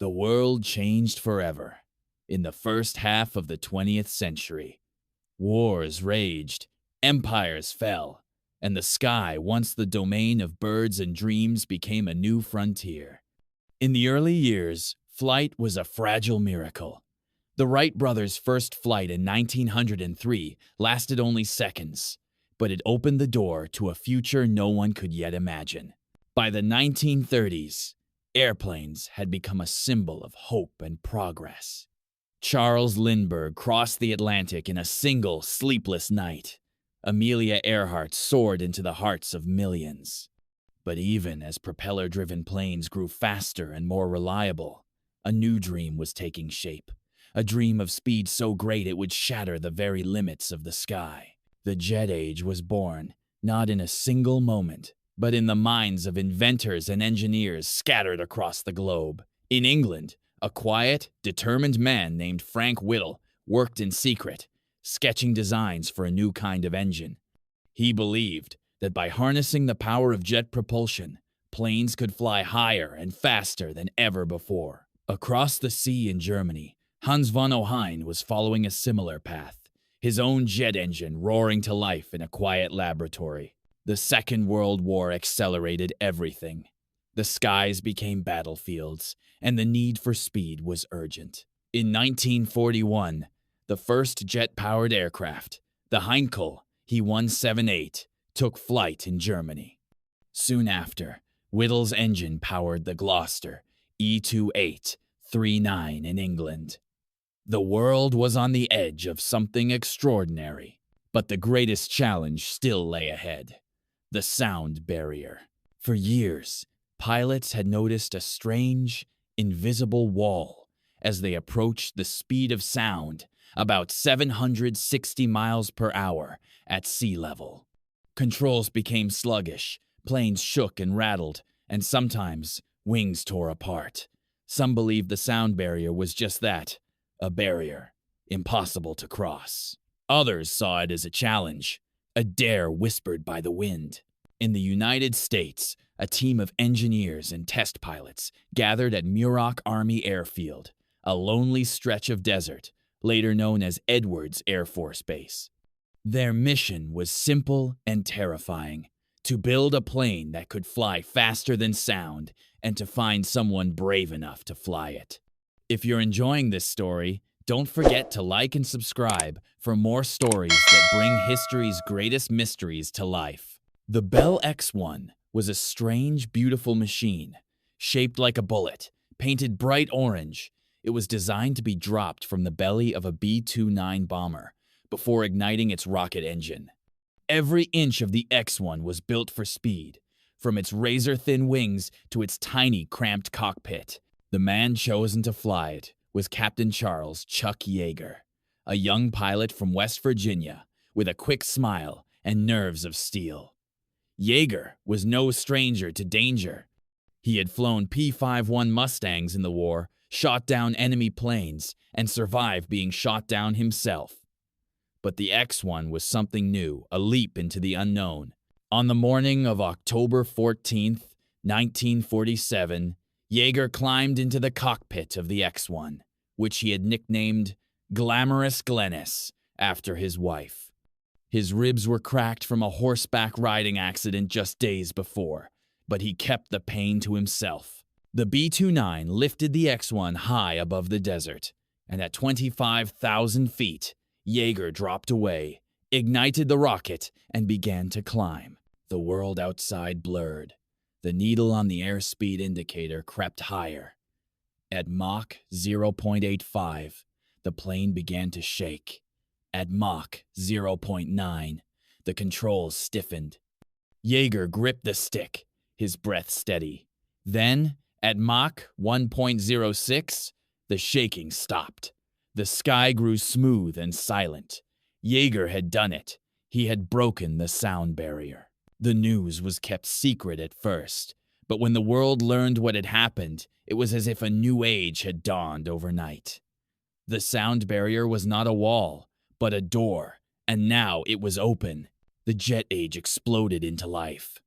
The world changed forever. In the first half of the 20th century, wars raged, empires fell, and the sky, once the domain of birds and dreams, became a new frontier. In the early years, flight was a fragile miracle. The Wright brothers' first flight in 1903 lasted only seconds, but it opened the door to a future no one could yet imagine. By the 1930s, airplanes had become a symbol of hope and progress. Charles Lindbergh crossed the Atlantic in a single sleepless night. Amelia Earhart soared into the hearts of millions. But even as propeller-driven planes grew faster and more reliable, a new dream was taking shape. A dream of speed so great it would shatter the very limits of the sky. The jet age was born, not in a single moment, but in the minds of inventors and engineers scattered across the globe. In England, a quiet, determined man named Frank Whittle worked in secret, sketching designs for a new kind of engine. He believed that by harnessing the power of jet propulsion, planes could fly higher and faster than ever before. Across the sea in Germany, Hans von Ohain was following a similar path, his own jet engine roaring to life in a quiet laboratory. The Second World War accelerated everything. The skies became battlefields, and the need for speed was urgent. In 1941, the first jet-powered aircraft, the Heinkel He-178, took flight in Germany. Soon after, Whittle's engine powered the Gloucester E-2839 in England. The world was on the edge of something extraordinary, but the greatest challenge still lay ahead: the sound barrier. For years, pilots had noticed a strange, invisible wall as they approached the speed of sound, about 760 miles per hour at sea level. Controls became sluggish, planes shook and rattled, and sometimes wings tore apart. Some believed the sound barrier was just that, a barrier, impossible to cross. Others saw it as a challenge, a dare whispered by the wind. In the United States, a team of engineers and test pilots gathered at Muroc Army Airfield, a lonely stretch of desert, later known as Edwards Air Force Base. Their mission was simple and terrifying: to build a plane that could fly faster than sound and to find someone brave enough to fly it. If you're enjoying this story, don't forget to like and subscribe for more stories that bring history's greatest mysteries to life. The Bell X-1 was a strange, beautiful machine, shaped like a bullet, painted bright orange. It was designed to be dropped from the belly of a B-29 bomber before igniting its rocket engine. Every inch of the X-1 was built for speed, from its razor-thin wings to its tiny, cramped cockpit. The man chosen to fly it was Captain Charles Chuck Yeager, a young pilot from West Virginia with a quick smile and nerves of steel. Yeager was no stranger to danger. He had flown P-51 Mustangs in the war, shot down enemy planes, and survived being shot down himself. But the X-1 was something new, a leap into the unknown. On the morning of October 14th, 1947, Yeager climbed into the cockpit of the X-1, which he had nicknamed Glamorous Glennis after his wife. His ribs were cracked from a horseback riding accident just days before, but he kept the pain to himself. The B-29 lifted the X-1 high above the desert, and at 25,000 feet, Yeager dropped away, ignited the rocket, and began to climb. The world outside blurred. The needle on the airspeed indicator crept higher. At Mach 0.85, the plane began to shake. At Mach 0.9, the controls stiffened. Yeager gripped the stick, his breath steady. Then, at Mach 1.06, the shaking stopped. The sky grew smooth and silent. Yeager had done it. He had broken the sound barrier. The news was kept secret at first, but when the world learned what had happened, it was as if a new age had dawned overnight. The sound barrier was not a wall, but a door, and now it was open. The jet age exploded into life.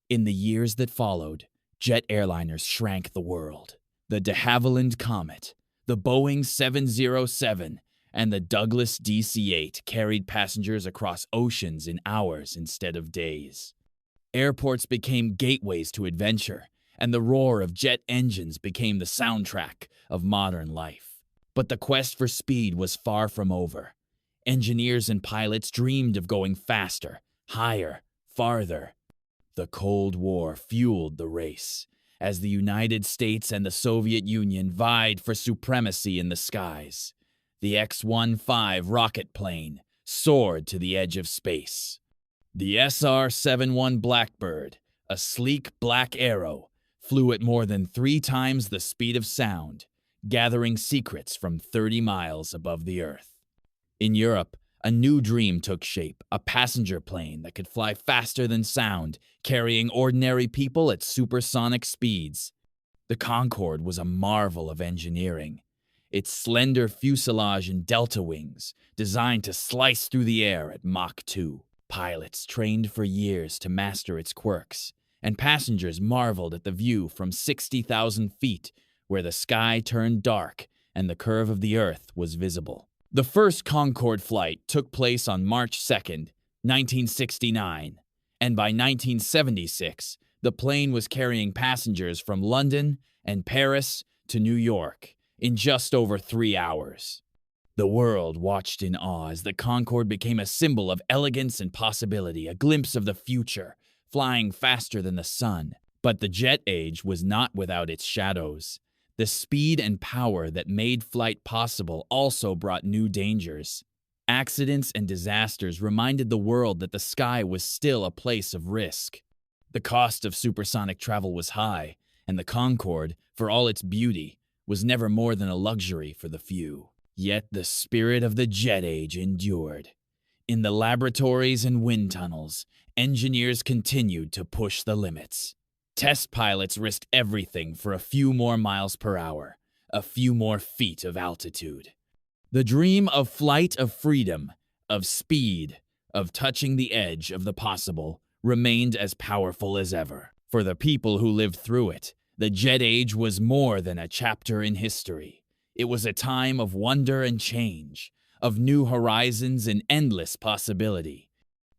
In the years that followed, jet airliners shrank the world. The de Havilland Comet, the Boeing 707, and the Douglas DC-8 carried passengers across oceans in hours instead of days. Airports became gateways to adventure, and the roar of jet engines became the soundtrack of modern life. But the quest for speed was far from over. Engineers and pilots dreamed of going faster, higher, farther. The Cold War fueled the race, as the United States and the Soviet Union vied for supremacy in the skies. The X-15 rocket plane soared to the edge of space. The SR-71 Blackbird, a sleek black arrow, flew at more than 3 times the speed of sound, gathering secrets from 30 miles above the Earth. In Europe, a new dream took shape, a passenger plane that could fly faster than sound, carrying ordinary people at supersonic speeds. The Concorde was a marvel of engineering. Its slender fuselage and delta wings, designed to slice through the air at Mach 2. Pilots trained for years to master its quirks, and passengers marveled at the view from 60,000 feet, where the sky turned dark and the curve of the Earth was visible. The first Concorde flight took place on March 2nd, 1969, and by 1976, the plane was carrying passengers from London and Paris to New York in just over 3 hours. The world watched in awe as the Concorde became a symbol of elegance and possibility, a glimpse of the future, flying faster than the sun. But the jet age was not without its shadows. The speed and power that made flight possible also brought new dangers. Accidents and disasters reminded the world that the sky was still a place of risk. The cost of supersonic travel was high, and the Concorde, for all its beauty, was never more than a luxury for the few. Yet the spirit of the jet age endured. In the laboratories and wind tunnels, engineers continued to push the limits. Test pilots risked everything for a few more miles per hour, a few more feet of altitude. The dream of flight, of freedom, of speed, of touching the edge of the possible remained as powerful as ever. For the people who lived through it, the jet age was more than a chapter in history. It was a time of wonder and change, of new horizons and endless possibility.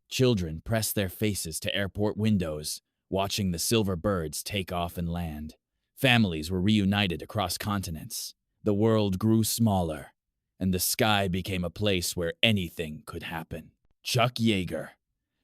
Children pressed their faces to airport windows, watching the silver birds take off and land. Families were reunited across continents. The world grew smaller, and the sky became a place where anything could happen. Chuck Yeager,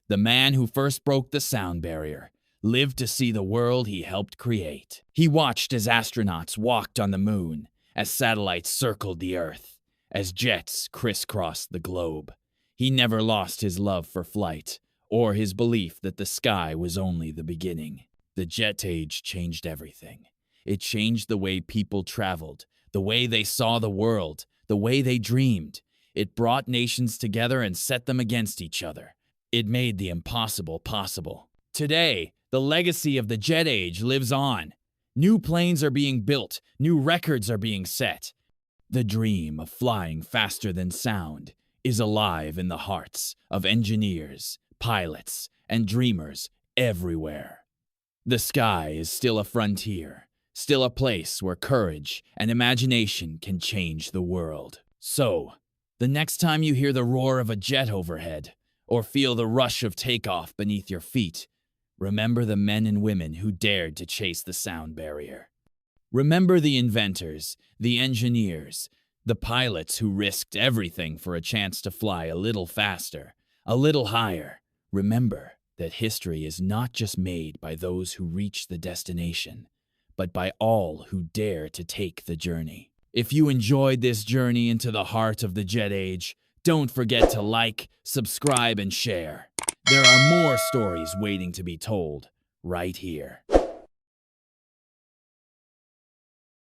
the man who first broke the sound barrier, lived to see the world he helped create. He watched as astronauts walked on the moon, as satellites circled the Earth, as jets crisscrossed the globe. He never lost his love for flight, or his belief that the sky was only the beginning. The jet age changed everything. It changed the way people traveled, the way they saw the world, the way they dreamed. It brought nations together and set them against each other. It made the impossible possible. Today, the legacy of the jet age lives on. New planes are being built, new records are being set. The dream of flying faster than sound is alive in the hearts of engineers, pilots, and dreamers everywhere. The sky is still a frontier, still a place where courage and imagination can change the world. So, the next time you hear the roar of a jet overhead, or feel the rush of takeoff beneath your feet, remember the men and women who dared to chase the sound barrier. Remember the inventors, the engineers, the pilots who risked everything for a chance to fly a little faster, a little higher. Remember that history is not just made by those who reach the destination, but by all who dare to take the journey. If you enjoyed this journey into the heart of the jet age, don't forget to like, subscribe, and share. There are more stories waiting to be told right here.